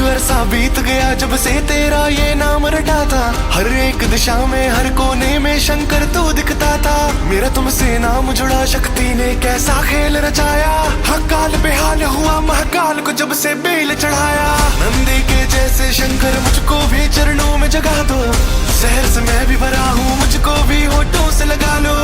अरसा बीत गया जब से तेरा ये नाम रटा था। हर एक दिशा में हर कोने में शंकर तू दिखता था। मेरा तुमसे नाम जुड़ा शक्ति ने कैसा खेल रचाया। हकाल बेहाल हुआ महाकाल को जब से बेल चढ़ाया। नंदी के जैसे शंकर मुझको भी चरणों में जगा दो। शहर से मैं भी भरा हूँ मुझको भी होठों से लगा लो।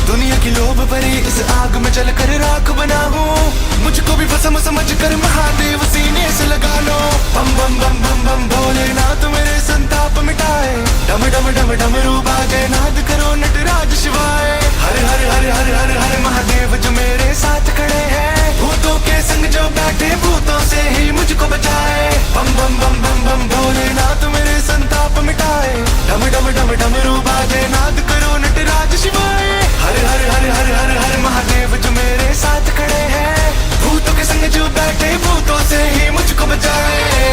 दुनिया की लोभ भरी इस आग में जलकर राख बना हूँ। मुझको भी भस्म समझ कर महादेव सीने से लगा लो। बम बम बम बम बम भोलेनाथ मेरे संताप मिटाए। डम डम डम डमरू बाजे नाद करो नटराज शिवाय। हर हर हर हर हर हर महादेव जो मेरे साथ खड़े हैं। भूतों के संग जो बैठे भूतों से ही मुझको बचाए। बम बम बम बम बम भोलेनाथ मेरे संताप मिटाए। डम डम डम डमरू बाजे नाद करो नटराज शिवाय। हर हर हर हर हर हर महादेव जो मेरे साथ खड़े हैं। भूतों के संग जो बैठे भूतों से ही मुझको बचाए।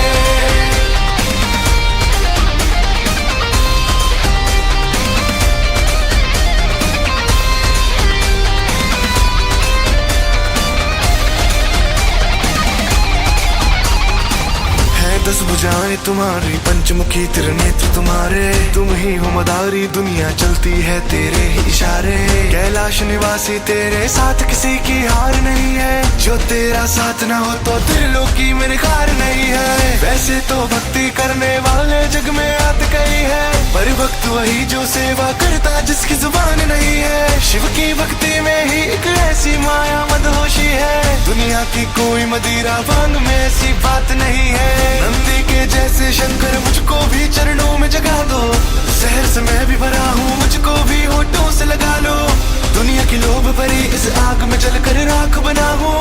दस भुजाएं तुम्हारी पंचमुखी त्रिनेत्र तुम्हारे। तुम ही हो मदारी दुनिया चलती है तेरे ही इशारे। कैलाश निवासी तेरे साथ किसी की हार नहीं है। जो तेरा साथ ना हो तो त्रिलोकी में निखार नहीं है। वैसे तो भक्ति करने वाले जग में आते कई है। पर भक्त वही जो सेवा करता जिसकी जुबान नहीं है। शिव की भक्ति में ही एक ऐसी माया मदहोशी है। दुनिया की कोई मदिरा भांग में ऐसी बात नहीं है। नंदी के जैसे शंकर मुझको भी चरणों में जगा दो। शहर से मैं भी भरा हूँ मुझको भी होठों से लगा लो। दुनिया की लोभ भरी इस आग में जलकर राख बना हूँ।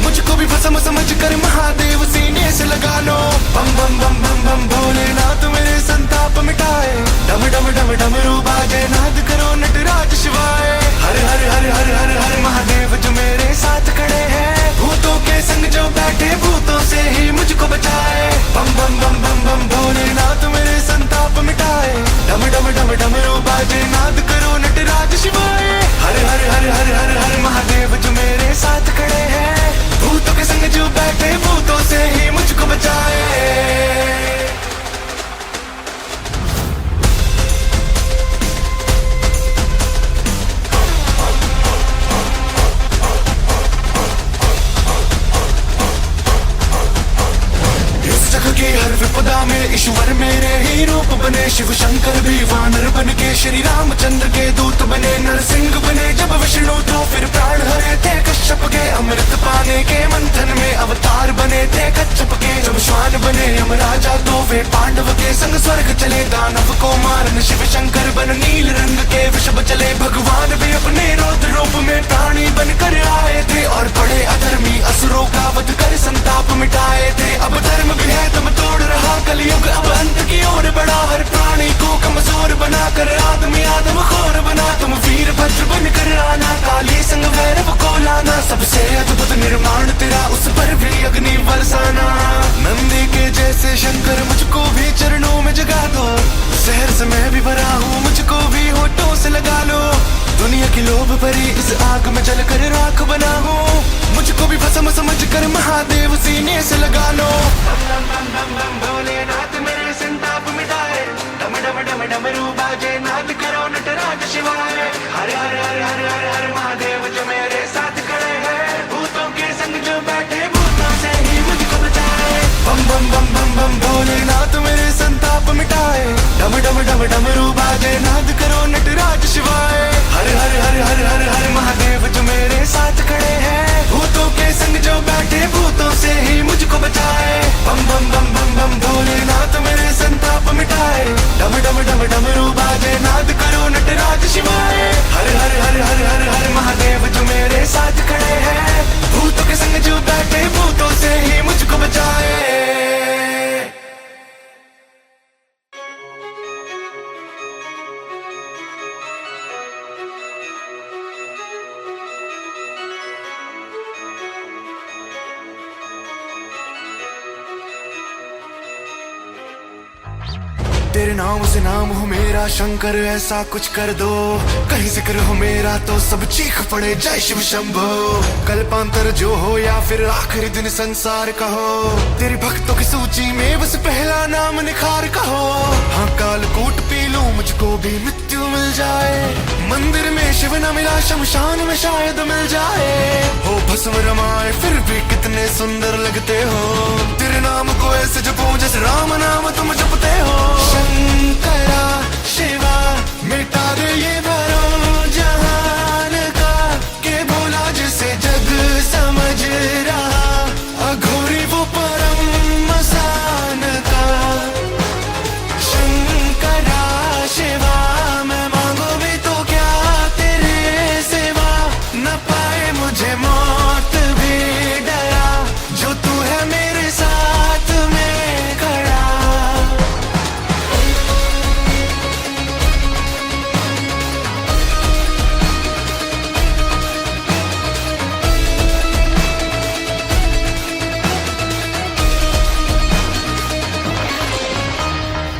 मुझको भी भस्म समझ कर महादेव सीने से लगा लो। बम बम बम बम बम भोलेनाथ मेरे संताप मिटाए। डम डम डम डमरू बाजे नाद करो नटराज शिवाय। हर हर हर हर हर हर महादेव जो मेरे साथ खड़े हैं। भूतों के संग जो बैठे भूतों से ही मुझको बचाए। बम बम बम बम बम भोलेनाथ मेरे संताप मिटाए। डम डम डम डमरू बाजे नाद करो नटराज शिवाय। हर हर हर हर हर हर महादेव जो मेरे साथ खड़े हैं। भूतों के संग जो बैठे भूतों से ही मुझको बचाए। की हर विपदा में ईश्वर मेरे ही रूप बने। शिव शंकर भी वानर बन के श्री रामचंद्र के दूत बने। नरसिंह बने जब विष्णु तो फिर प्राण हरे थे कश्यप के। अमृत पाने के मंथन में अवतार बने थे कच्छप के। जब श्वान बने यमराजा तो वे पांडव के संग स्वर्ग चले। दानव को मारन शिव शंकर बन नील रंग के वृषभ चले। भगवान भी अपने रौद्र रूप में प्राणी बनकर आए थे। और बड़े अधर्मी असुरों का वध कर संताप मिटाए थे। अब धर्म भी है तुम तोड़ रहा कलयुग अब अंत की ओर बढ़ा। हर प्राणी को कमजोर बनाकर आदमी आदम खोर बना। तुम वीर भद्र बनकर आना काली संग भैरव को लाना। सबसे अद्भुत निर्माण तेरा उस पर भी अग्नि बरसाना। नंदी के जैसे शंकर मुझको भी चरणों में जगा दो। शहर से मैं भी भरा हूँ मुझको भी होठों से लगा लो। दुनिया की लोभ भरी इस आग में जलकर राख बना हूँ। मुझको भी भस्म समझ कर महादेव सीने से लगा लो। भोलेनाथ मेरे संताप मिटाए। डम डम डम डमरू बाजे नाद करो नटराज शिवाय। हर हर हर हर हर हर महादेव जो मेरे साथ खड़े हैं। भूतों के संग जो बैठे भूतों से ही मुझको बचाए। बम बम बम बम बम भोलेनाथ मेरे संताप मिटाए। डम डम डम डमरू बाजे नाद करो नटराज शिवाय। हर हर हर हर हर हर महादेव जो मेरे साथ खड़े हैं। भूतों के संग जो बैठे भूतों से ही मुझको बचाए। बम बम बम बम बम भोलेनाथ मेरे संताप मिटाए। डम डम डम डमरू बाजे नाद करो नटराज शिवाय। हर हर हर हर हर हर महादेव जो मेरे साथ खड़े हैं। भूतों के संग जो बैठे भूतों से ही मुझको बचाए। तेरे नाम से नाम हो मेरा शंकर, ऐसा कुछ कर दो कहीं जिक्र हो मेरा तो सब चीख पड़े जय शिव शंभो। कल्पांतर जो हो या फिर आखिरी दिन संसार का हो, तेरी भक्तों की सूची में बस पहला नाम निखार का हो। हाँ कालकूट पी लूं मुझको भी मृत्यु मिल जाए, मंदिर में शिव न मिला शमशान में शायद मिल जाए। हो भस्म रमाए फिर भी कितने सुंदर लगते हो, तेरे नाम को ऐसे जपो जैसे राम नाम तुम जपते हो। शंकरा शिवा मिटा दे ये भरम जहान का, के बोला जिसे जग समझ रहा, अघोरी वो परम मसान का। शंकरा शिवा मैं मांगो भी तो क्या तेरे सिवा, न पाए मुझे मौत भी डरा, जो तू है मेरे साथ में खड़ा।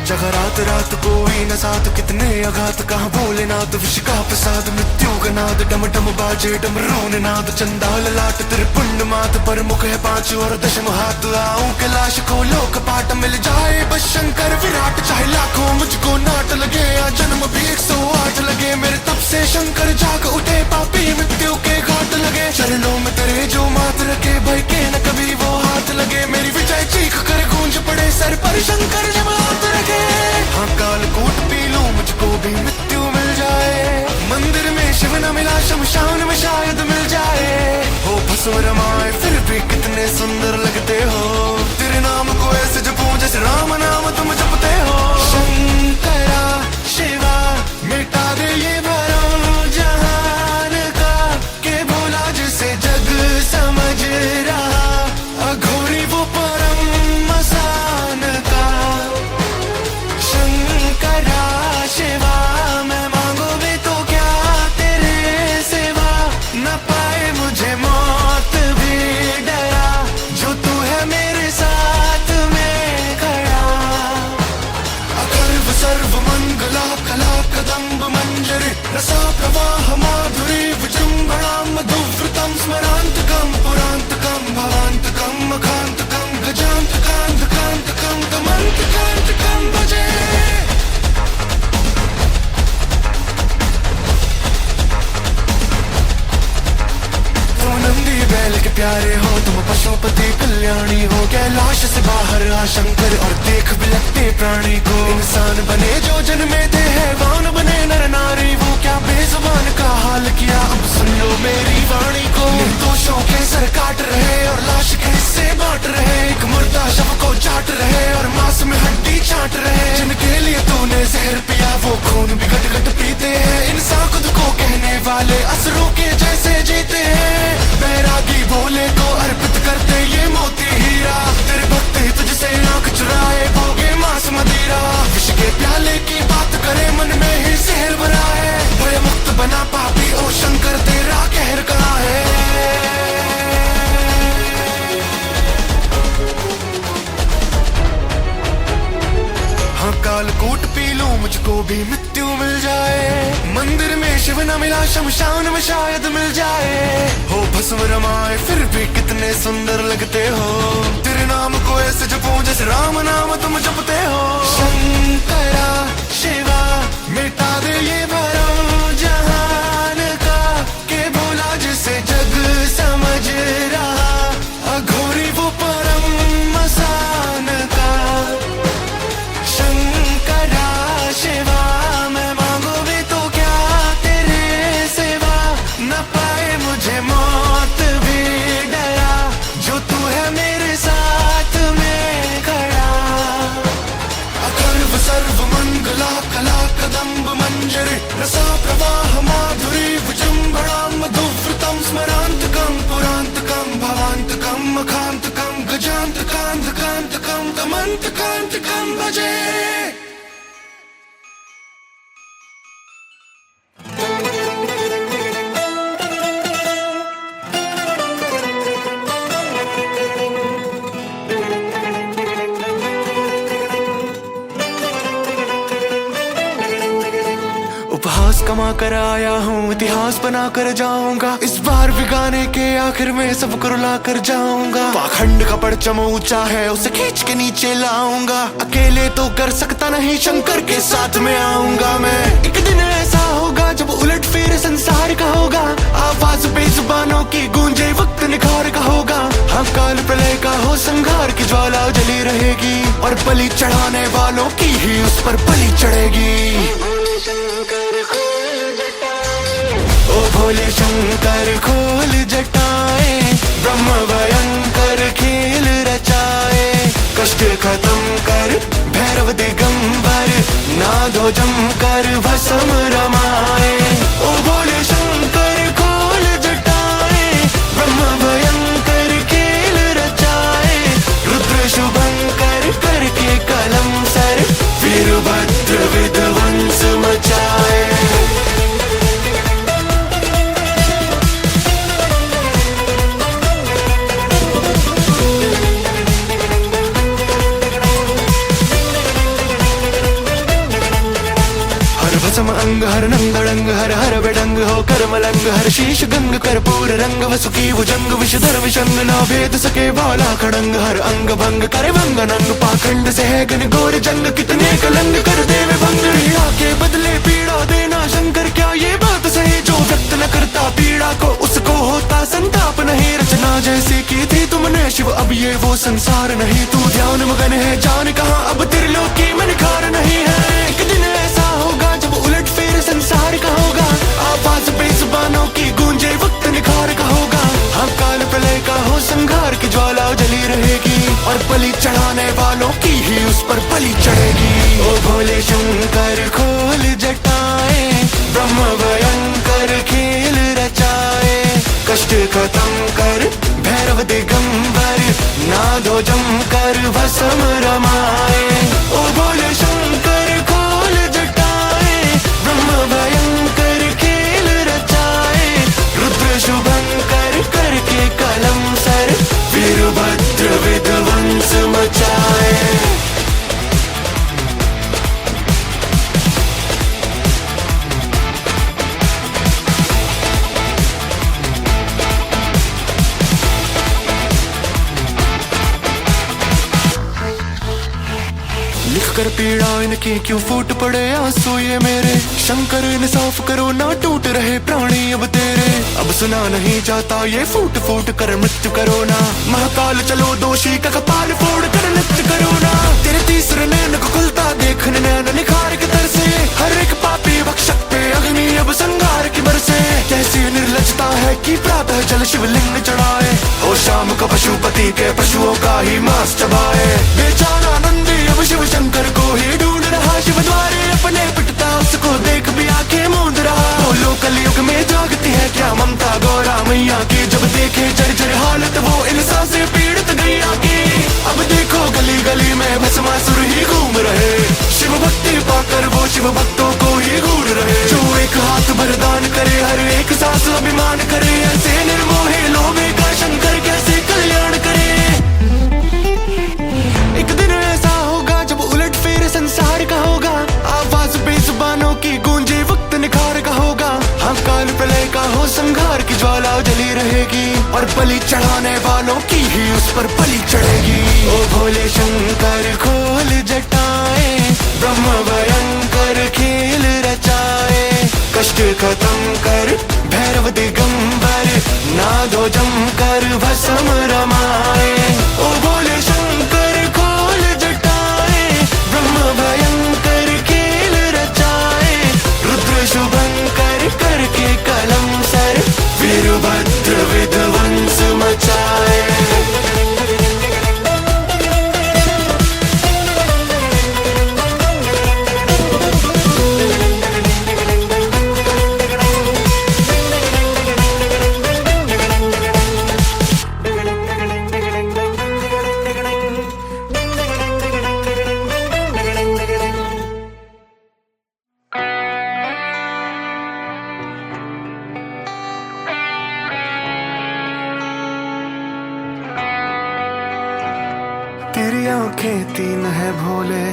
जगह रात रात कोई न साथ, कितने आघात कहाँ भोलेनाथ, विष का प्रसाद मृत्यु का नाद, डम डम बाजे डमरू नाद। चंडाल लाट तेरे पुण्य मात पर मुख है 5 और दशम हाथ, आऊं कैलाश को लोक पाट मिल जाए बस शंकर विराट। चाहे लाखों मुझको नाट लगे या जन्म भी 108 लगे, मेरे तप से शंकर जाग उठे पापी मृत्यु के घाट लगे। चरणों में तेरे जो मात रखे भय के न कभी वो हाथ लगे, मेरी विजय चीख कर गूंज पड़े सर पर शंकर जब हाथ रखे। हाँ कालकूट पी लूं मुझको भी मृत्यु मिल जाए, मंदिर में शिव न मिला शमशान में शायद मिल जाए। हो भस्म रमाए फिर भी कितने सुंदर लगते हो, तेरे नाम को ऐसे जपो जैसे राम नाम तुम जपते हो। शंकरा शिवा मिटा दे ये भरम जहान का, के बोला जिसे जग समझ रहा, अघोरी वो परम मसान का। शंकरा शिवा मैं मांगो भी तो क्या तेरे सिवा, न पाए मुझे मौत भी डरा, जो तू है मेरे साथ में खड़ा। अखर्व सर्व मंगला कला कदम्ब मंजरी, रसा प्रवाह माधुरी विजृंभणां मधुव्रतं स्मरांतकं पुरांतकं भवांतकं मखांतकं गजांतकांतकांतकं तमंतकांतकं भजे। नंदी बैल के प्यारे हो तुम पशुपति कल्याणी हो, कैलाश से बाहर आ शंकर और देख बिलखते प्राणी को। इंसान बने जो जन्मे थे हैवान बने नर नारी, वो क्या बेजुबान का हाल किया अब सुन लो मेरी वाणी को। निर्दोषों के सर काट रहे और लाश के हिस्से बांट रहे, एक मुर्दा शव को चाट रहे और मांस में हड्डी चाट रहे। जिनके लिए तूने जहर पिया वो खून भी घट घट पीते हैं, इंसान खुद को कहने वाले असुरों के जैसे जीते हैं। बैरागी भोले को अर्पित करते ये मोती हीरा, तेरे भक्त ही तुझसे आंख चुराए भोगे मांस मदिरा। विष के प्याले की बात करे मन में ही जहर भरा है, भय मुक्त बना पापी ओ शंकर तेरा कहर कहाँ है। हाँ कालकूट पी लूं मुझको भी मृत्यु मिल जाए, मंदिर में शिव न मिला शमशान में शायद मिल जाए। हो भस्म रमाए फिर भी कितने सुंदर लगते हो, तेरे नाम को ऐसे जपो जैसे राम नाम तुम जपते हो। शंकरा शिवा मिटा दे ये भरम जहान का, के बोला जिसे जग समझ रहा, अघोरी वो परम मसान का। शंकरा शिवा मैं मांगो भी तो क्या तेरे सिवा, न पाए मुझे मौत भी डरा, जो तू है मेरे साथ में खड़ा। अखर्व सर्व मंगला कला कदम्ब मंजरी, रसा प्रवाह माधुरी विजृंभणां मधुव्रतं स्मरांतकं पुरांतकं भवांतकं मखांतकं गजांतकांतकांतकं तमंतकांतकं भजे। सांस कमा कर आया हूँ, इतिहास बना कर जाऊंगा। इस बार भी गाने के आखिर में सबको रुला कर जाऊंगा। पाखंड का परचम ऊंचा है, उसे खींच के नीचे लाऊंगा। अकेले तो कर सकता नहीं, शंकर के साथ में आऊंगा मैं। एक दिन ऐसा होगा जब उलट फेर संसार का होगा। आवाज बेजुबानों की गूंजे, वक्त निखार का होगा। हाँ, काल प्रलय का हो संघार की ज्वाला जली रहेगी, और बलि चढ़ाने वालों की ही उस पर बलि चढ़ेगी। ओ भोले शंकर खोल जटाए, ब्रह्म भयंकर खेल रचाए। कष्ट खत्म कर भैरव दिगंबर, नादो जमकर भस्म रमाए। ओ भोले शंकर खोल जटाए, ब्रह्म भयंकर खेल रचाए। रुद्र शुभंकर करके कलम सर, वीरभद्र विध्वंस मचाए। भस्म अंग हर नंगड़ंग, हर हर बेडंग हो कर मलंग। हर शीश गंग कर्पूर रंग, वसुकी भुजंग विषधर विषंग। ना भेद सके बाला खड़ंग, हर अंग भंग करे भंग नंग। पाखंड से है घन घोर जंग, कितने कलंग कर देवे भंग। आके बदले पीड़ा देना शंकर, क्या ये बात सही? जो व्यक्त न करता पीड़ा को, उसको होता संताप नहीं। रचना जैसी की थी तुमने शिव, अब ये वो संसार नहीं। तू ध्यान मगन है, जान कहाँ अब त्रिलोकी में निखार नहीं है। एक दिन ऐसा होगा जब उलट फेर संसार का होगा। आवाज बेजुबानों की गूंजे, वक्त निखार का होगा। हाँ, काल प्रलय का हो संघार की ज्वाला जली रहेगी, और बलि चढ़ाने वालों की ही उस पर बलि चढ़ेगी। ओ भोले शंकर खोल जटाए, ब्रह्म भयंकर खेल रचाए। कष्ट खत्म कर भैरव दिगंबर, नादो जमकर भस्म रमाए। ओ भोले शंकर खोल जटाए, ब्रह्म भयंकर खेल रचाए। रुद्र शुभंकर करके कलम सर, वीरभद्र विध्वंस मचाए। लिख कर पीड़ा इनकी क्यों फूट पड़े आंसू ये मेरे। शंकर ने साफ करो ना टूट रहे प्राणी अब तेरे। अब सुना नहीं जाता ये फूट फूट कर मृत्यु करो ना। महाकाल चलो दोषी का कपाल फोड़ कर नृत्य करो ना। तेरे तीसरे नैन को खुलता देखने नैन निखार के तरसे। हर एक पापी भक्षक पे अग्नि अब संगार की बरसे। कैसी निर्लजता है कि प्रातः जल शिवलिंग चढ़ाए। हो शाम को पशुपति के पशुओं का ही मांस चबाए। बेचारा नंदी अब शिव शंकर को ही ढूंढ रहा। शिव द्वारे अपने पिटता उसको देख भी आंखें मूंद रहा। बोलो कलयुग में जागती है क्या ममता गौरा मैया की। जब देखे जर्जर हालत वो इंसान से पीड़ित गैया की। अब देखो गली गली में भस्मासुर ही घूम रहे। शिव भक्ति पाकर वो शिव भक्तों को ही घूर रहे। जो एक हाथ बरदान करे हर एक सांस अभिमान करे। ऐसे निर्मोही लोभे का शंकर कैसे कल्याण करे। एक दिन ऐसा होगा जब उलट फेर संसार का होगा। आवाज बेजुबानों की गूंजे, वक्त निखार का होगा। हाँ, काल प्रलय का हो संघार की ज्वाला जली रहेगी, और बलि चढ़ाने वालों की ही उस पर बलि चढ़ेगी। ओ भोले शंकर खोल जटाए, ब्रह्म भयंकर खेल रचाए। कष्ट खत्म कर भैरव दिगंबर, नादो जमकर भस्म रमाए। ओ भोले शंकर खोल जटाए, ब्रह्म भयंकर खेल रचाए। रुद्र शुभंकर करके कलम सर, वीरभद्र विध्वंस मचाए। तेरी आंखें तीन है भोले,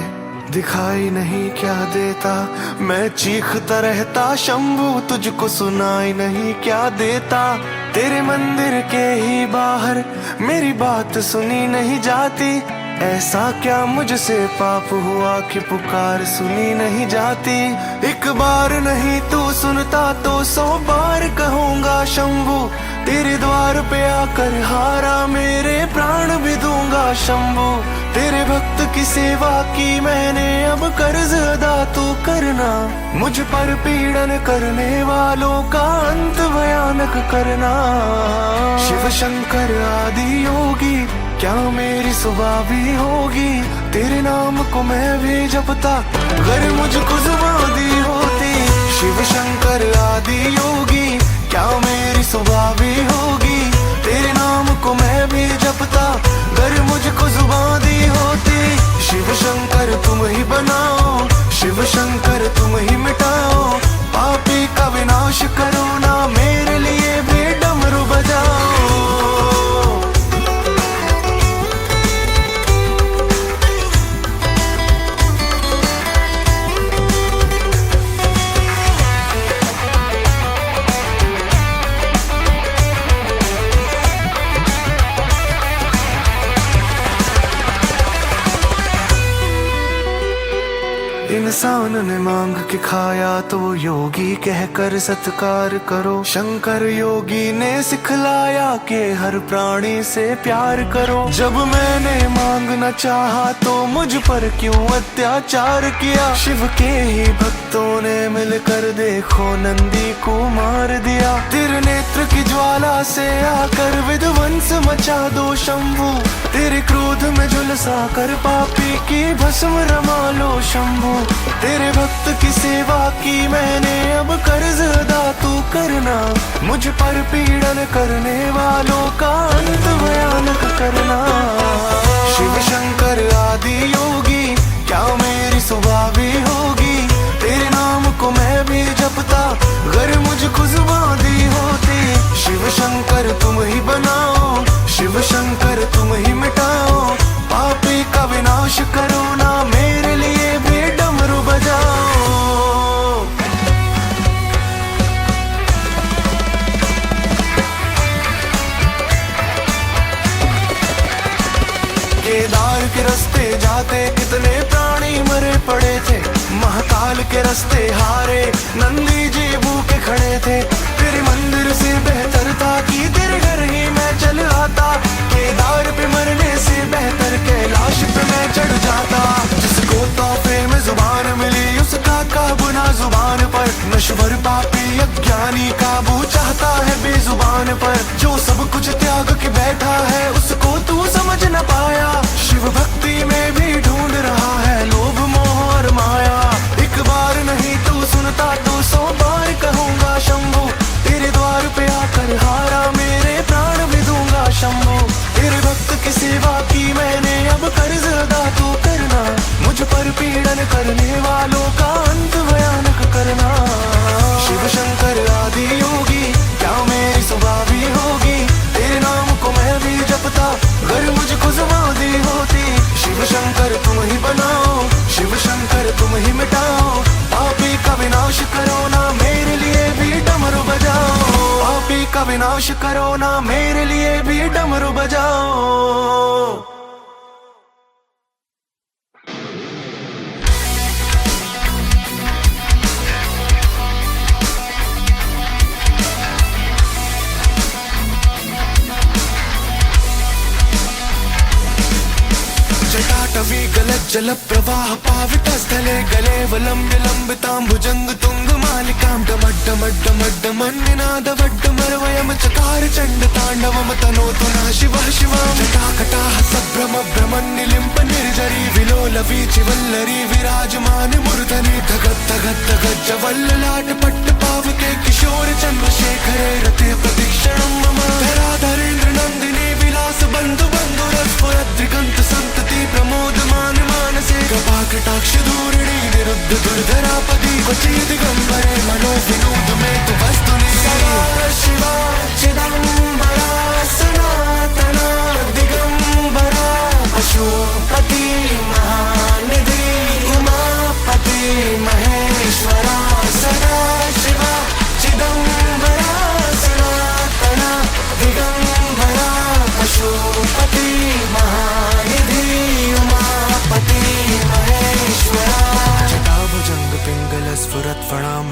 दिखाई नहीं क्या देता, मैं चीखता रहता शंभू, तुझको सुनाई नहीं क्या देता। तेरे मंदिर के ही बाहर मेरी बात सुनी नहीं जाती, ऐसा क्या मुझसे पाप हुआ कि पुकार सुनी नहीं जाती। एक बार नहीं तू सुनता तो 100 बार कहूँगा शंभू, तेरे द्वार पे आकर हारा मेरे प्राण भी दूंगा शंभू। तेरे भक्त की सेवा की मैंने, अब कर्ज अदा तू करना, मुझ पर पीड़न करने वालों का अंत भयानक करना। शिव शंकर आदि योगी, क्या मेरी सुबह भी होगी, तेरे नाम को मैं भी जपता, अगर मुझको जुबान दी होती। शिव शंकर आदि योगी, क्या मेरी सुबह भी होगी, तेरे नाम को मैं भी जपता, अगर मुझको जुबान दी होती। शिव शंकर तुम ही बनाओ, शिव शंकर तुम ही मिटाओ, पापी का विनाश करो ना, मेरे लिए भी डमरू बजाओ। इंसान ने मांग के खाया तो योगी कहकर सत्कार करो, शंकर योगी ने सिखलाया कि हर प्राणी से प्यार करो। जब मैंने मांगना चाहा तो मुझ पर क्यों अत्याचार किया, शिव के ही भक्तों ने मिलकर देखो नंदी को मार दिया। तेरे नेत्र की ज्वाला से आकर विध्वंस मचा दो शंभू, तेरे क्रोध में झुलसा कर पापी की भस्म रमा लो शंभू। तेरे भक्त की सेवा की मैंने, अब कर्ज अदा तू करना, मुझ पर पीड़न करने वालों का अंत भयानक करना। शिव शंकर आदि योगी, क्या मेरी सुबह भी होगी, तेरे नाम को मैं भी जपता, अगर मुझको जुबान दी होती। शिव शंकर तुम ही बनाओ, शिव शंकर तुम ही मिटाओ, पापी का विनाश करो ना, मेरे लिए भी डमरू बजाओ। केदार के रास्ते जाते कितने प्राणी मरे पड़े थे, महाकाल के रास्ते हारे नंदी जी भूखे खड़े थे। तेरे मंदिर से बेहतर था कि तेरे घर ही मैं चल आता, केदार पे मरने से बेहतर कैलाश पे मैं चढ़ जाता। जिसको तोहफे में जुबान मिली उसका काबू ना जुबान पर, नश्वर पापी अज्ञानी काबू चाहता है बेजुबान पर। जो सब कुछ त्याग के बैठा है उसको तू समझ न पाया, शिव भक्ति में भी ढूंढ रहा है लोभ मोह और माया। एक बार नहीं तू सुनता तो 100 बार कहूँगा शंभू, तेरे द्वार पे आकर हारा मेरे प्राण भी दूंगा शंभू। तेरे भक्त की सेवा की मैंने, अब कर्ज अदा तू करना, मुझ पर पीड़न करने वालों का अंत भयानक करना। शिव शंकर आदि योगी, क्या मेरी सुबह भी होगी, तेरे नाम को मैं भी जपता, अगर मुझको जुबान दी होती। शिव शंकर तुम ही बनाओ, शिव शंकर तुम ही मिटाओ, पापी का विनाश करो ना, मेरे लिए भी डमरू बजाओ। पापी का विनाश करो ना, मेरे लिए भी डमरू बजाओ। जटाटवी गलत जल प्रवाह पावितस्थले, गले वलंब्य लंबिताम्बुजंग तुंग मालिकां, डमड्डमड्डमड्डमन्निनाद वड्डमरवयम चकार चंड तांडवम तनोतु नः शिवः शिवां। जटाकटाः सभ्रम भ्रमन्निलिम्प निर्जरी, विलोलवी चिवल्लरी विराजमान मूर्धनि, धगत् धगत् धगत् जवल्ललाट पट्ट पावके, किशोर चंद्रशेखरे रते प्रदीक्षणं मम। धराधरेन्द्र नंदिनी विलास बंधु बंधुरस्फुरद्रिगंत संतति, प्रमोदमान मानसे, कृपाकटाक्ष धूरिणी निरुद्ध दुर्धरापदी, क्वचि दिगंबरे मनो विनोद में तु वस्तुनि। सदा शिवा चिदंबरा सनातना दिगंबरा, पशुपति महानिधि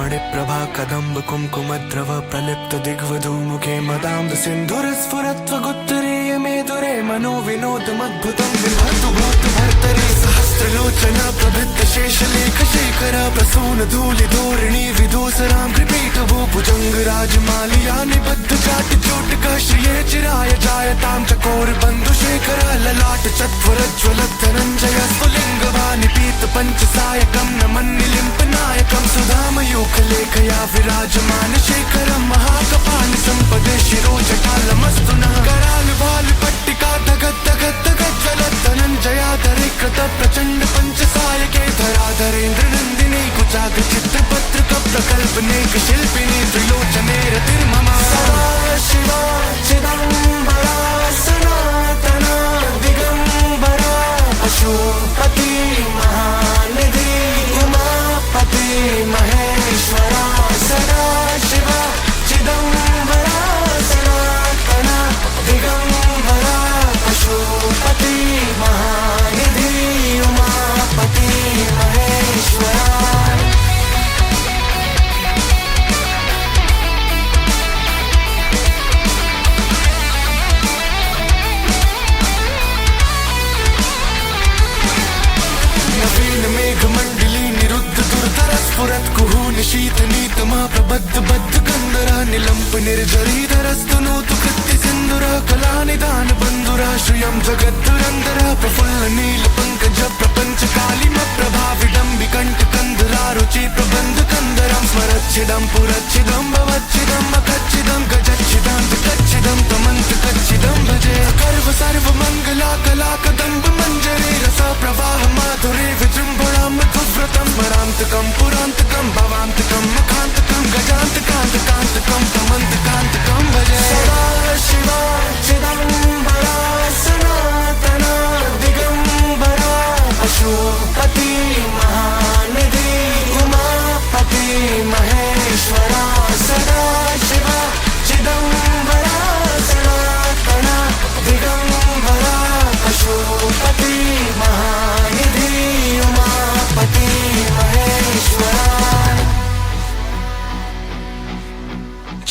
मणिप्रभा कदम्ब कुङ्कुमद्रव प्रलिप्त दिग्वधूमुखे मदाम्ब सिन्धुरस्फुरत्वगुत्तरीय मेदुरे मनो विनोदमद्भुतं विभर्तु भर्तरि सहस्रलोचना प्रभृत शेषलेख शेखर प्रसून धूलि धोरिणी विदूसरां कृपीठ भूभुजंग राजमालिया निबद्ध चाट चोटका श्रिये चिराय जायतां चकोर बंधु शेखर ललाट चत्वरज्वलत् धनञ्जय स्फुलिङ्गवानि पीत पंचसायकं नमन्निलिम्पनायकं सुधामयूखलेखया विराजमान शेखरं महाकपाल सम्पदे शिरो जटालमस्तु नः करालुबालु पट्टिका धगत् धगत् धगत् ज्वलत् धनञ्जयाधरे कृत प्रचण्ड पंचसायके धराधरेन्द्र नन्दिनी कुचाग्र चित्रपत्रक प्रकल्पनेक शिल्पिनी त्रिलोचने रतिर्मम सदा शिवा चिदम्बरा सनातना दिगम्बरा पशुपति महानिधि उमापति महेश्वरा सदा शिवा चिदम्बरा सनातना दिगम्बरा पशुपति महानिधि उमापति महेश्वरा। नवीन मेघमण्डली निरुद्ध दुर्धर स्फुरत् कुहून शीत नीतमा प्रबद्ध बद्ध कंदरा निलंप निर्जरीधरस्तनोतु कृत्य सिंधुरा कला निदान बंधुरा श्रियं जगद्धुरंधरा प्रफुल्ल नील पंकज प्रपंच कालिम प्रभा विडम्बि कंठ कंधरा रुचि प्रबंध कंदरं स्मरच्छिदं पुरच्छिदं भवच्छिदं मकच्छिदं गजच्छिदांत कच्छिदं तमन्त कच्छिदं भजे कर्व सर्व मंगला कला कदम्ब मंजरे रस प्रवाह माधुरे विजृंभणां मधुव्रतं स्मरान्तकं पुरान्तकं भवान्तकं मखान्तकं गजान्तकान्तकान्तकं तमन्तकान्तकं भजे सदा शिवा चिदम्बरा सनातना दिगम्बरा पशुपति महानिधि उमापति महेश्वरा सदा शिवा चिदम्बरा सनातना दिगम्बरा पशुपति महानिधि उमापति महेश्वरा।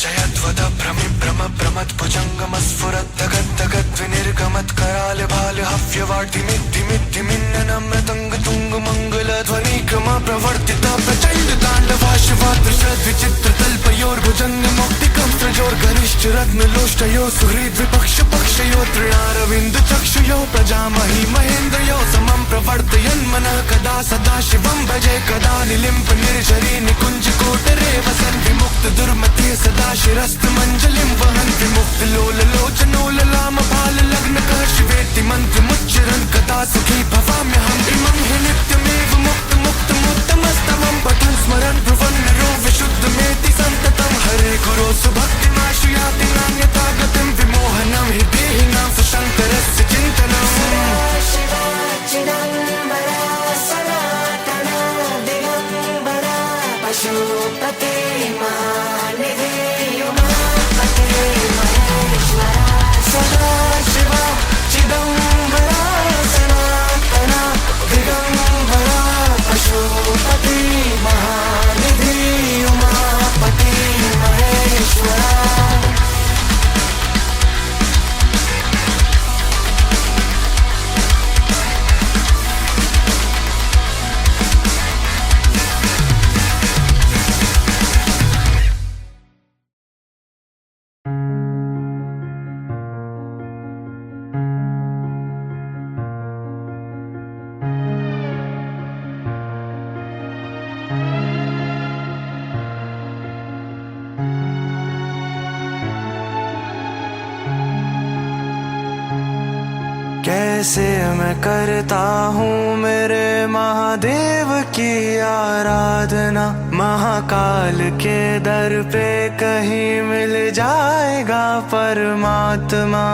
जयद्वद भ्रमि भ्रम भ्रमत् भुजङ्गमस्फुरत् धगत् धगत् विनिर्गमत् कराल भाल हव्यवाटिमिद्धिमिद्धिमिन्ननं मृदङ्ग तुङ्ग मङ्गल ध्वनि क्रम प्रवर्तित प्रचण्ड ताण्डवाशवादृशद् विचित्र तल्पयोर्भुजङ्ग मौक्तिकं त्रयोर्घनिष्ठ रत्नलोष्टयो सुहृद् विपक्ष पक्षयो तृणारविन्द चक्षुयो प्रजामहि महेन्द्रयो समं प्रवर्तयन् मनः कदा सदा शिवं भजे कदा निलिम्प निर्झरी निकुञ्ज कोटरे वसन् विमुक्त दुर्मते सदा शिरस्त मञ्जलिं वहन् विमुक्त लोल लोचनो ललाम भाल लग्नकः शिवेति मन्त्रमुच्चरन् कदा सुखी भवाम्यहम् इमं हि नित्यमेव मुक्त मुक्त मुक्तमस्तमं पठन् स्मरन् भ्रुवन् नरो विशुद्धमेति सन्ततं हरे गुरो सुभक्तिमाश्रयाति नान्यथा गतिं विमोहनं हि देहिनां सुशङ्करस्य चिन्तनम् शिवा चिदम्बरा सनातना दिगम्बरा पशुपति महानिधि उमापति महेश्वरा सदा शिवा चिदम्बरा सनातना दिगम्बरा पशुपति महानिधि उमापति महेश्वरा। कैसे मैं करता हूँ मेरे महादेव की आराधना, महाकाल के दर पे कहीं मिल जाएगा परमात्मा।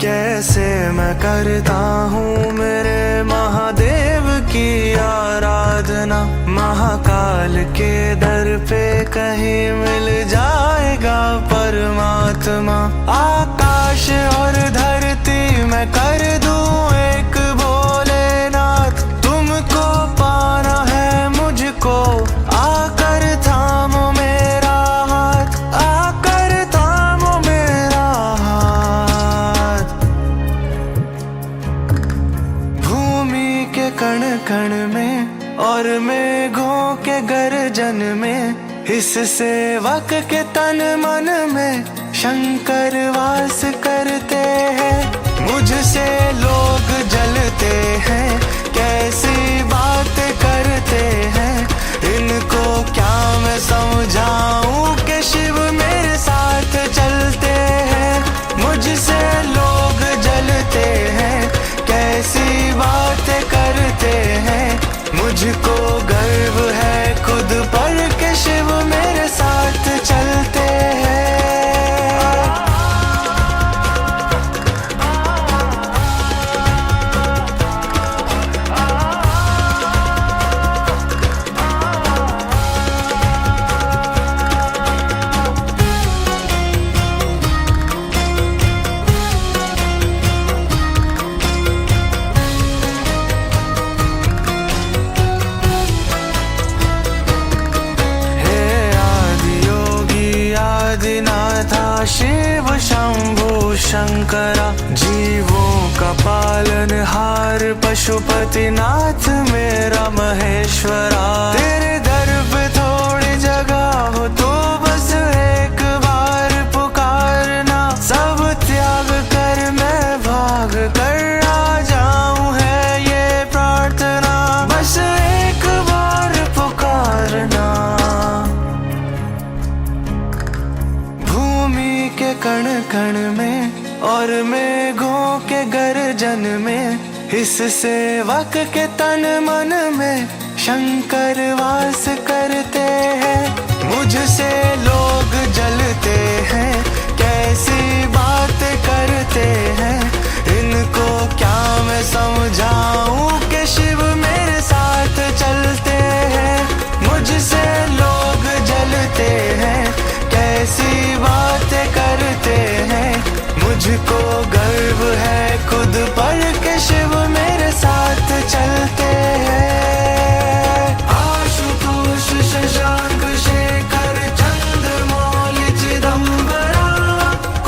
कैसे मैं करता हूँ मेरे महादेव की आराधना, महाकाल के दर पे कहीं मिल जाएगा परमात्मा। आकाश और धरती मैं कर दूं एक और मेघों के गर्जन में, इस सेवक के तन मन में शंकर वास करते हैं। मुझसे लोग जलते हैं, कैसी बातें करते हैं, इनको क्या मैं समझाऊं कि शिव मेरे साथ चलते हैं। मुझसे लोग जलते हैं, कैसी बातें करते हैं, मुझको गर्व है खुद पर कि शिव मेरे साथ चलते हैं। शिव शंभु शंकरा, जीवों का पालनहार पशुपति नाथ मेरा महेश्वरा। तेरे दर पे थोड़ी जगह हो तो बस एक बार पुकारना, सब त्याग कर मैं भाग कर आ जाऊं है ये प्रार्थना, बस एक बार पुकारना। के कण कण में और मेघों के गर्जन में, इस सेवक के तन मन में शंकर वास करते हैं। मुझसे लोग जलते हैं, कैसी बातें करते हैं, इनको क्या मैं समझाऊं कि शिव मेरे साथ चलते हैं। मुझसे लोग जलते हैं, कैसी बातें करते हैं, मुझको गर्व है खुद पर कि शिव मेरे साथ चलते हैं। आशुतोष शशांक शेखर चंद्रमौलि चिदंबरा,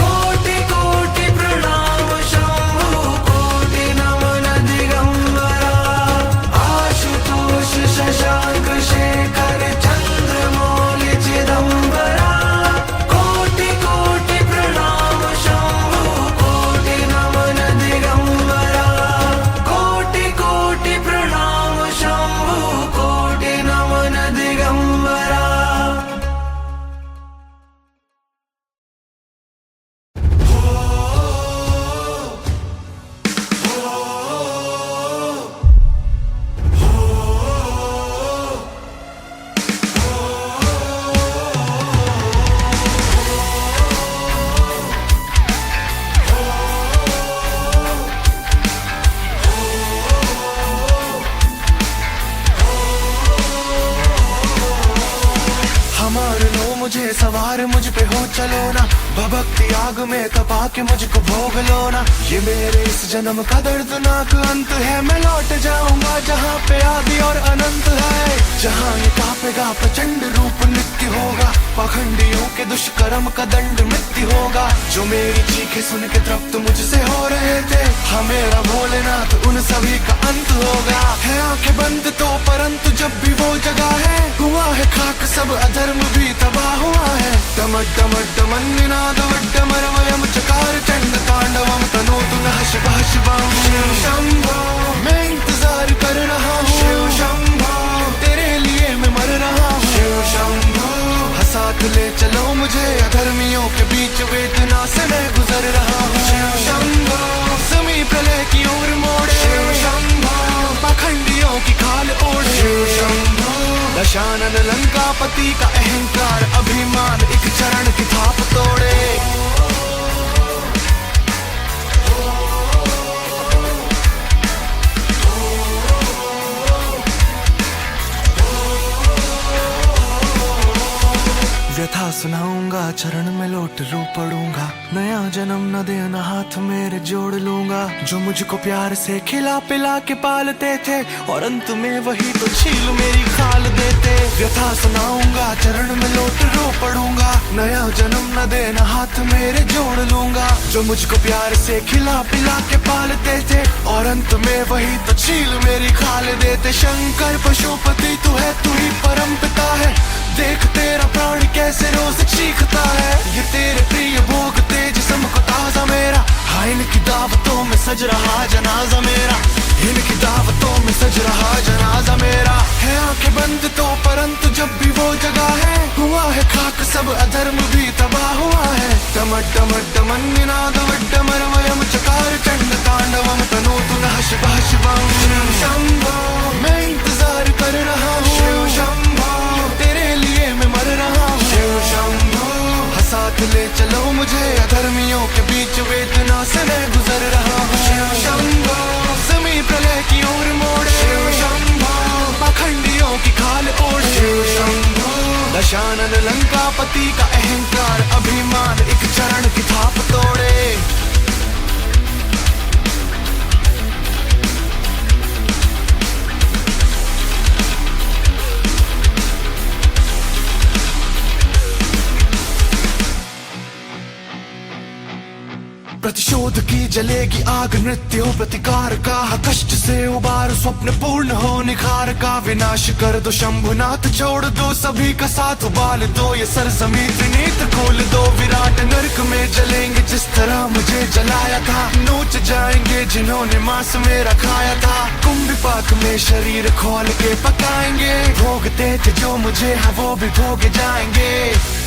कोटि कोटि प्रणाम शंभु कोटि नमन दिगंबरा। आशुतोष शशांक शेखर चंद्रमौलि चिदंबरा, मुझे सवार मुझ पे हो चलो ना, भक्ति आग में तपा के मुझको भोग लो ना। ये मेरे इस जन्म का दर्दनाक अंत है, मैं लौट जाऊंगा जहाँ पे आदि और अनंत है। जहाँ ये कांपेगा प्रचंड रूप नित्य होगा, पाखंडियों के दुष्कर्म का दंड मृत्यु होगा। जो मेरी चीखें सुन के तृप्त मुझसे हो रहे थे, हाँ मेरा भोलेनाथ उन सभी का अंत होगा। है आंखें बंद तो परंतु जब भी वो जगह है, हुआ है खाक सब अधर्म भी तबाह हुआ है। डमड्डमन्निनादवड्डमरवयं चकार चंड तांडवं तनोतु नः शिवः शिवं। शिव शंभो मैं इंतजार कर रहा हूँ, शिव शंभो तेरे लिए मैं मर रहा हूँ। शिव शंभो साथ ले चलो मुझे, अधर्मियों के बीच वेदना से मैं गुजर रहा हूँ। शिव शंभो समी प्रलय की ओर मोड़े, शिव शंभो पाखंडियों की खाल ओढ़े। शिव शंभो दशानन लंकापति का अहंकार अभिमान एक चरण की थाप तोड़े। व्यथा सुनाऊंगा चरण में लौट रो पड़ूंगा। नया जन्म न देना हाथ मेरे जोड़ लूंगा। जो मुझको प्यार से खिला पिला के पालते थे और अंत में वही तो छील मेरी खाल देते। व्यथा सुनाऊंगा चरण में लौट रो पड़ूंगा। नया जन्म न देना हाथ मेरे जोड़ लूंगा। जो मुझको प्यार से खिला पिला के पालते थे और अंत में वही तो छील मेरी खाल देते। शंकर पशुपति तू है, तू ही परम पिता है। देख तेरा प्राण कैसे रोज चीखता है। ये तेरे प्रिय भोग तेज को ताजा मेरा। हाँ इनकी दावतों में सज रहा जनाजा मेरा। इनकी दावतों में सज रहा जनाजा मेरा। है आंखें बंद तो परंतु जब भी वो जगह है। हुआ है खाक सब अधर्म भी तबाह हुआ है। डमट डमट डमन निनाद वड्डमरमयम चकार चंड तांडवम तनोतु नः शिवः शिवम्। शिव शंभो मैं इंतजार कर रहा हूँ। शिव शंभो तेरे लिए मैं मर रहा हूँ। शिव शंभो साथ ले चलो मुझे अधर्मियों के बीच वेदना से मैं गुजर रहा हूँ। शिव शंभो जमीन प्रलय की ओर मोड़े। शिव शंभो पाखंडियों की खाल ओढ़े। शिव शंभो दशानन लंकापति का अहंकार अभिमान एक चरण की थाप तोड़े। प्रतिशोध की जलेगी आग नृत्य हो प्रतिकार का। कष्ट से उबार स्वप्न पूर्ण हो निखार का। विनाश कर दो शंभुनाथ छोड़ दो सभी का साथ। उबाल दो ये सरजमी त्रिनेत्र खोल दो। विराट नरक में जलेंगे जिस तरह मुझे जलाया था। नोच जाएंगे जिन्होंने मांस मेरा खाया था। कुंभिपाक में शरीर खोल के पकाएंगे। भोगते थे जो मुझे है वो भी भोगे जाएंगे।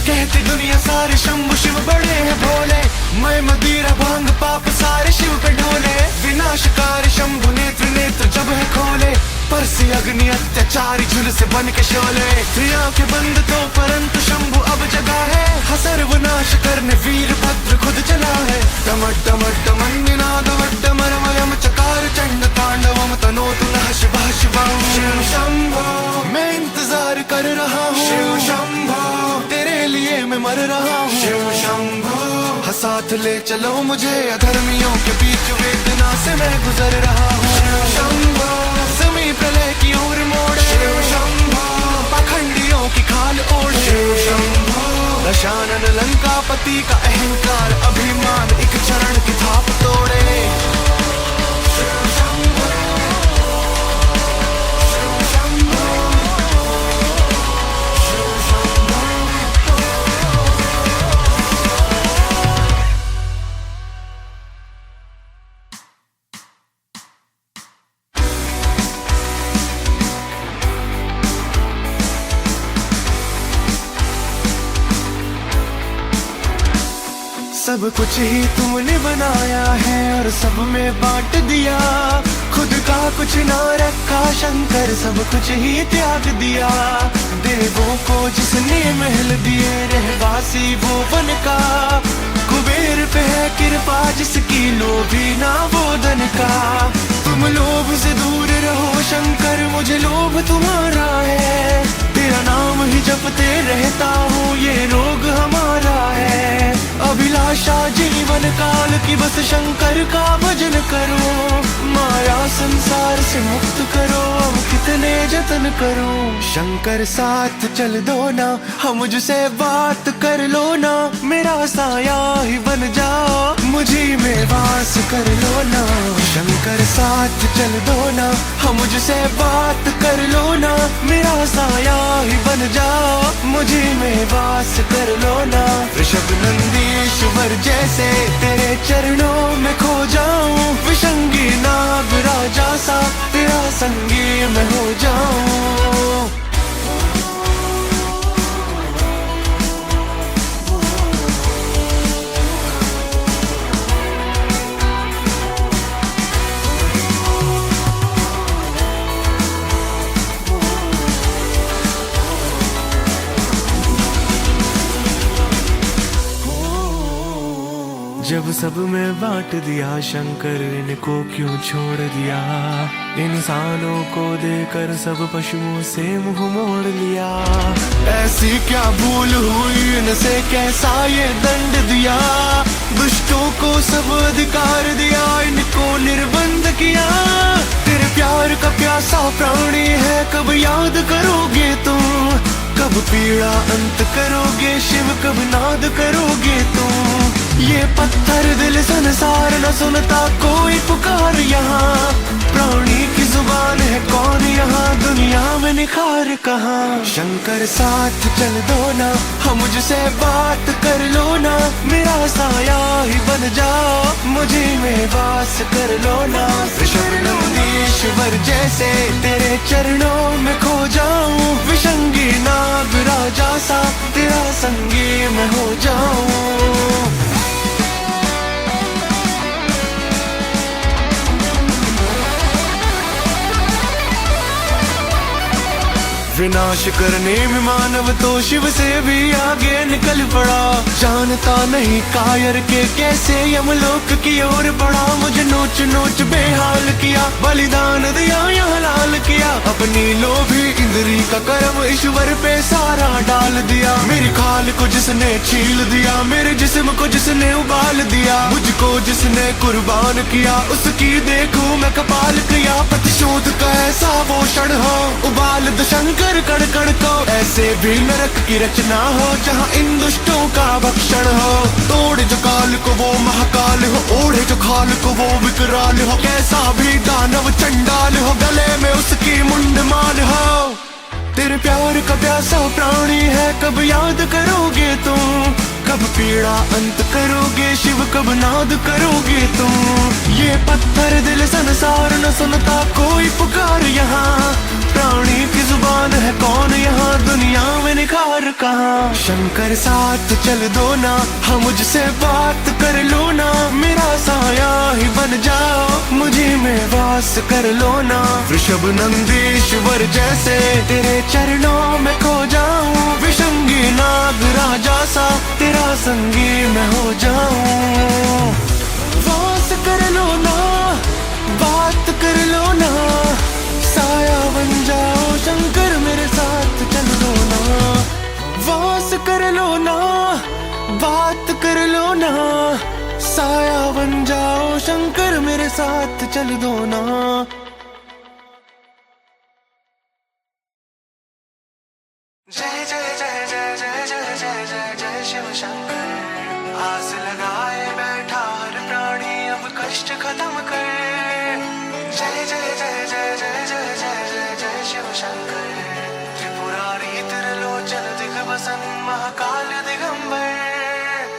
कहते दुनिया सारे शंभु शिव बड़े हैं भोले। मैं मदिरा भांग पाप सारे शिव पे ढोले। विनाशकारी शंभु नेत्र नेत्र जब है खोले। पर से अग्नि अत्याचारी झुलसे बन के शोले। क्रिया के बंद तो परंतु शंभु अब जगा है। सर्वनाश करने वीर भद्र खुद चला है। डमट डमट डमन निनाद वड्डमरमयम चकार चंड तांडवम तनोतु नः शिवः शिवम्। शिव शंभो मैं इंतजार कर रहा हूँ। शिव शंभो तेरे लिए मैं मर रहा हूँ। शिव शंभो साथ ले चलो मुझे अधर्मियों के बीच वेदना से मैं गुजर रहा हूँ। शिव शंभो जमीन प्रलय की ओर मोड़े। शिव शंभो पाखंडियों की खाल ओढ़े। शिव शंभो दशानन लंकापति का अहंकार अभिमान एक चरण की थाप तोड़े। शिव शंभो शिव शंभो शिव शंभो। सब कुछ ही तुमने बनाया है और सब में बांट दिया। खुद का कुछ ना रखा शंकर सब कुछ ही त्याग दिया। देवों को जिसने महल दिए रहवासी वो वन का। कुबेर पे है कृपा जिसकी लोभी ना वो धन का। तुम लोभ से दूर रहो शंकर मुझे लोभ तुम्हारा है। तेरा नाम ही जपते रहता हूँ ये रोग हमारा है। अभिलाषा जीवन काल की बस शंकर का भजन करो। माया संसार से मुक्त करो अब कितने जतन करो। शंकर साथ चल दो ना हम मुझसे बात कर लो ना। मेरा साया ही बन जाओ मुझी में वास कर लो ना। शंकर साथ चल दो ना हम मुझसे बात कर लो ना। मेरा साया ही बन जाओ मुझी में वास कर लो ना। ऋषभ नंदीश्वर जैसे तेरे चरणों में खो जाऊं। विषंगी नाग राजा सा तेरा संगी मैं हो जाऊं। जब सब में बांट दिया शंकर, इनको क्यों छोड़ दिया? इंसानों को देकर सब पशुओं से मुंह मोड़ लिया। ऐसी क्या भूल हुई, इनसे कैसा ये दंड दिया? दुष्टों को सब अधिकार दिया, इनको निर्बंध किया। तेरे प्यार का प्यासा प्राणी है, कब याद करोगे तुम? कब पीड़ा अंत करोगे शिव, कब नाद करोगे तुम? ये पत्थर दिल संसार न सुनता कोई पुकार यहाँ। प्राणी की जुबान है कौन यहाँ, दुनिया में निखार कहाँ? शंकर साथ चल दो ना, हम मुझसे बात कर लो ना। मेरा साया ही बन जाओ, मुझे में वास कर लो ना। ईश्वर जैसे तेरे चरणों में खो जाऊं, विषंगी नाग राजा सा तेरा संगी मैं हो जाऊं। विनाश करने में मानव तो शिव से भी आगे निकल पड़ा। जानता नहीं कायर के कैसे यमलोक की ओर बढ़ा। मुझे नोच नोच बेहाल किया, बलिदान दिया यहाँ लाल किया। अपनी लोभी इंद्री का कर्म ईश्वर पे सारा डाल दिया। मेरी खाल को जिसने छील दिया, मेरे जिस्म को जिसने उबाल दिया। मुझको जिसने कुर्बान किया, उसकी देखूं मैं कपाल किया। प्रतिशोध का ऐसा वो क्षण हो, उबाल दो शंकर कण कण को। ऐसे भी नरक की रचना हो, जहाँ इन दुष्टों का भक्षण हो। तोड़ जो काल को वो महाकाल हो, ओढ़े जो खाल को वो विकराल हो। कैसा भी दानव चंडाल हो, गले में उसकी मुंड माल हो। तेरे प्यार का प्यासा प्राणी है, कब याद करोगे तुम? कब पीड़ा अंत करोगे शिव, कब नाद करोगे तुम? ये पत्थर दिल संसार न सुनता कोई पुकार यहाँ। प्राणी की जुबान है कौन यहाँ, दुनिया में निखार कहाँ? शंकर साथ चल दो ना, हम मुझसे बात कर लो ना। मेरा साया ही बन जाओ, मुझे में वास कर लो ना। ऋषभ नंदीश्वर जैसे तेरे चरणों में खो जाऊं, विषंगी नाग राजा सा तेरा संगी मैं हो जाऊं। वास कर लो ना, बात कर लो ना। साया बन जाओ शंकर, मेरे साथ चल दो ना। वास कर लो ना, बात कर लो ना। साया बन जाओ शंकर, मेरे साथ चल दो ना। जय जय जय जय जय जय जय जय जय शिव शंकर। आस लगाए बैठा हर प्राणी, अब कष्ट खत्म कर। जय जय जय जय जय जय जय जय जय शिव शंकर। त्रिपुरारी त्रिलोचन दिग्वसन महाकाल दिगंबर।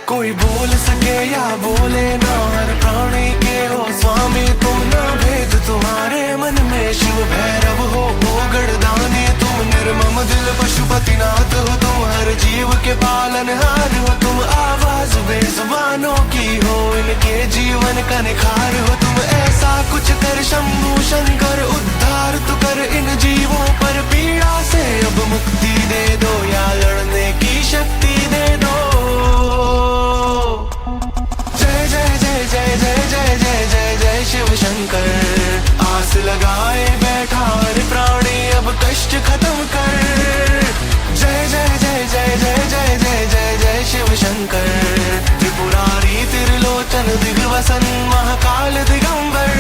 कोई बोल सके या बोले ना, हर प्राणी के हो स्वामी तुम ना। भेद तुम्हारे मन में शिव भैरव हो गढ़दानी तुम। निर्मम दिल पशुपतिनाथ हो तुम, हर जीव के पालनहार हो तुम। आवाज बेजुबानों की हो, इनके जीवन का निखार हो तुम। ऐसा कुछ कर शंभु शंकर, उद्धार तू कर इन जीवों पर। पीड़ा से अब मुक्ति दे दो, या लड़ने की शक्ति दे दो। जय जय जय जय जय जय जय जय जय शिव शंकर। आस लगाए बैठा हर प्राणी, अब कष्ट खत्म कर। जय जय जय जय जय जय जय जय जय शिव शंकर। त्रिपुरारी त्रिलोचन दिग्वसन महाकाल दिगंबर।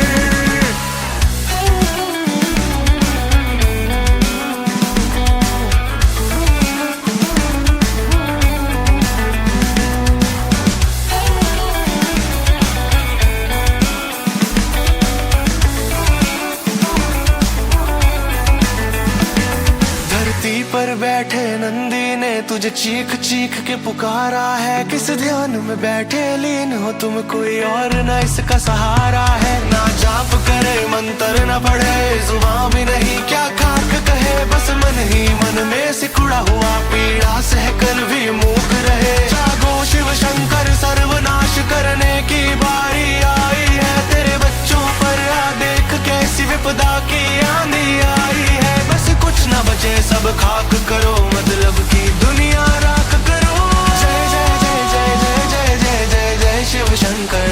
पर बैठे नंदी ने तुझे चीख चीख के पुकारा है। किस ध्यान में बैठे लीन हो तुम, कोई और न इसका सहारा है। ना जाप करे मंत्र न पढ़े, जुबान भी नहीं क्या खाक कहे। बस मन ही मन में सिकुड़ा हुआ, पीड़ा सहकर भी मूक रहे। जागो शिव शंकर, सर्वनाश करने की बारी आई है। तेरे बच्चों पर आ देख, कैसी विपदा की आंधी आई है। बस कुछ न बचे सब खाक करो, मतलब की दुनिया राख करो। जय जय जय जय जय जय जय जय जय शिव शंकर।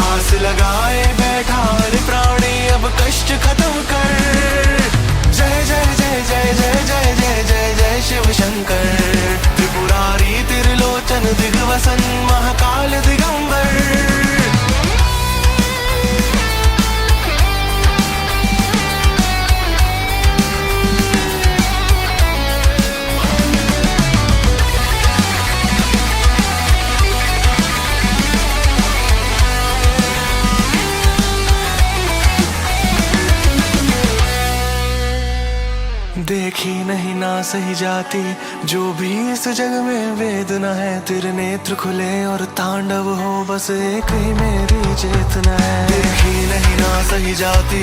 आस लगाए बैठा रे प्राणी अब कष्ट खत्म कर। जय जय जय जय जय जय जय जय जय शिव शंकर। त्रिपुरारी त्रिलोचन दिग्वसन महाकाल दिगंबर। देखी नहीं ना सही जाती जो भी इस जग में वेदना है। तेरे नेत्र खुले और तांडव हो बस एक ही मेरी चेतना है। देखी नहीं ना सही जाती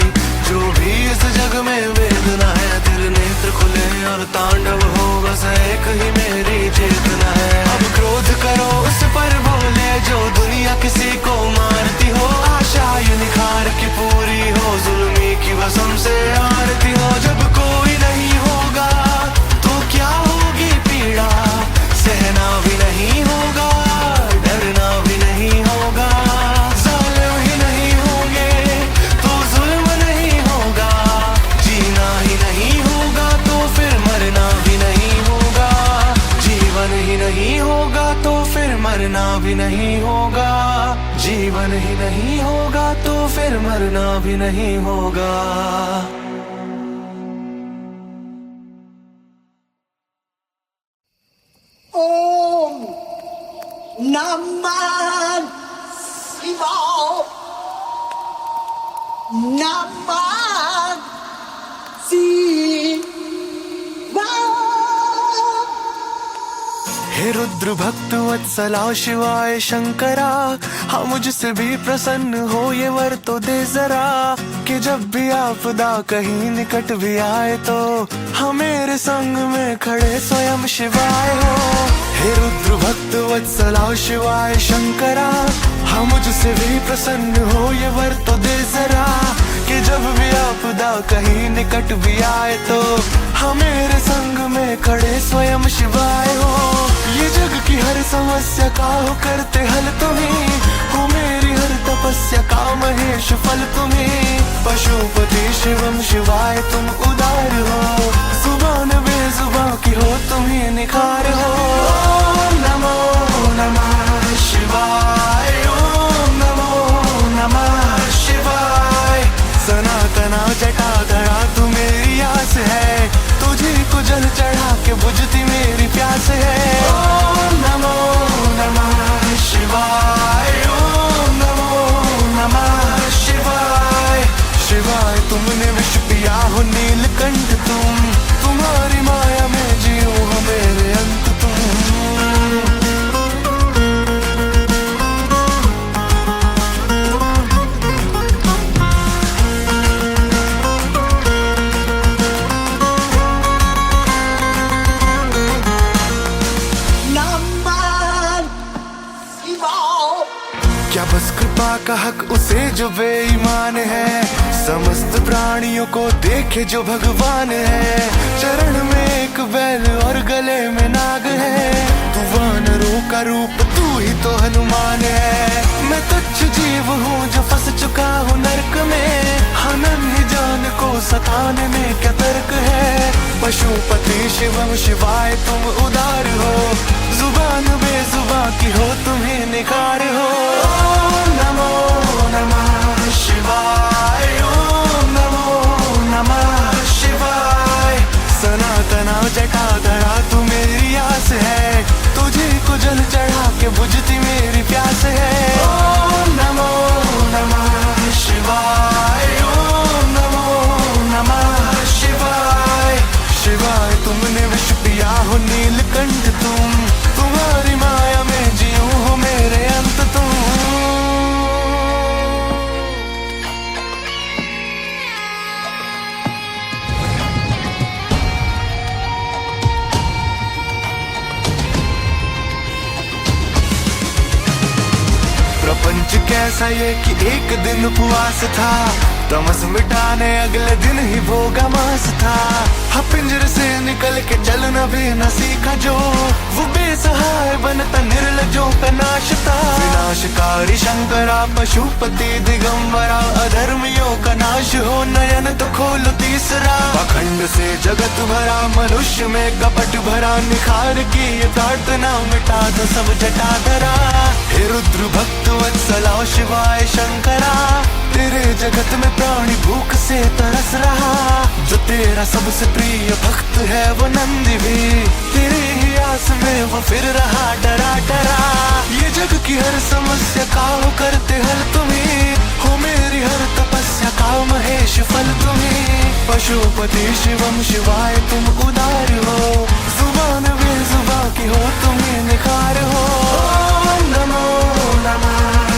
जो भी इस जग में वेदना है। तेरे नेत्र खुले और तांडव हो बस एक ही मेरी चेतना है। अब क्रोध करो उस पर बोले जो दुनिया किसी को मारती हो। आशा ये निखार की पूरी हो जुल्मी की भस्म से आरती हो। जब कोई नहीं होगा तो क्या होगी पीड़ा। सहना भी नहीं होगा डरना भी नहीं होगा। जालिम ही नहीं होंगे तो जुल्म नहीं होगा। जीना ही नहीं होगा तो फिर मरना भी नहीं होगा। जीवन ही नहीं होगा तो फिर मरना भी नहीं होगा। जीवन ही नहीं होगा तो फिर मरना भी नहीं होगा। ओम नमः शिवाय। नमः शिवाय। हे रुद्र भक्त वत्सला शिवाय शंकरा। हाँ मुझसे भी प्रसन्न हो ये वर तो दे जरा। कि जब भी आपदा कहीं निकट भी आए तो हम मेरे संग में खड़े स्वयं शिवाय हो। हे रुद्र भक्त वत्सला शिवाय शंकरा। हाँ मुझसे भी प्रसन्न हो ये वर तो दे जरा। कि जब भी आपदा कहीं निकट भी आए तो हम मेरे संग में खड़े स्वयं शिवाय हो। ये जग की हर समस्या का हो करते हल तुम्ही हो। मेरी हर तपस्या का महेश फल तुम्ही। पशुपति शिवम शिवाय तुम उदार हो। जुबान बेजुबां की हो तुम्ही निखार हो। ओम नमो नमः शिवाय। ओम नमो नमः शिवाय। सनातना जटाधरा तू मेरी आस है। तुझे को जल चढ़ा के बुझती मेरी प्यास है। ओम नमो नमः शिवाय। ओम नमो नमः शिवाय। शिवाय तुमने विष पिया हो नीलकंठ तुम। तुम्हारी माया में जियो हो मेरे अंत तुम। क्या बस कृपा का हक उसे जो बेईमान है। समस्त प्राणियों को देखे जो भगवान है। चरण में एक बैल और गले में नाग है। तू वानरों का रूप तू ही तो हनुमान है। मैं तुच्छ जीव हूँ जो फंस चुका हूँ नर्क में। अनन्य जान को सताने में क्या तर्क है। पशुपति शिवम शिवाय तुम उदार हो। जुबान बेजुबां की हो तुम्हें निखार हो। ओम नमो नमः शिवाय। ओम नमो नमः शिवाय। सनातना जटाधरा तू मेरी आस है। तुझे को जल चढ़ा के बुझती मेरी प्यास है। ओम नमो नमः शिवाय। ओम नमो नमः शिवाय। शिवाय तुमने विष पिया हो नीलकंठ तुम। तुम्हारी माया में जियो हो मेरे अंत तुम। प्रपंच कैसा ये कि एक दिन उपवास था। तमस मिटाने अगले दिन ही भोगा मास था। हाँ पिंजरे से निकल के चलना भी न सीखा जो, वो बेसहाय बनता निर्लजों का नाश था। विनाशकारी शंकरा पशुपति दिगंबरा, अधर्मियों का नाश हो नयन तो खोलो तीसरा। पाखंड से जगत भरा, मनुष्य में कपट भरा, निखार की ये प्रार्थना मिटा दो सब जटा धरा। हे रुद्र भक्त वत्सला शिवाय शंकरा, तेरे जगत में प्राणी भूख से तरस रहा। जो तेरा सबसे प्रिय भक्त है वो नंदी भी, तेरी ही आस में वो फिर रहा डरा डरा। ये जग की हर समस्या का हो करते हल तुम्ही, हो मेरी हर तपस्या का महेश फल तुम्ही। पशुपति शिवम शिवाय तुम उदार हो, जुबान बेजुबान की हो तुम्हें निखार हो। ओम नमो नमः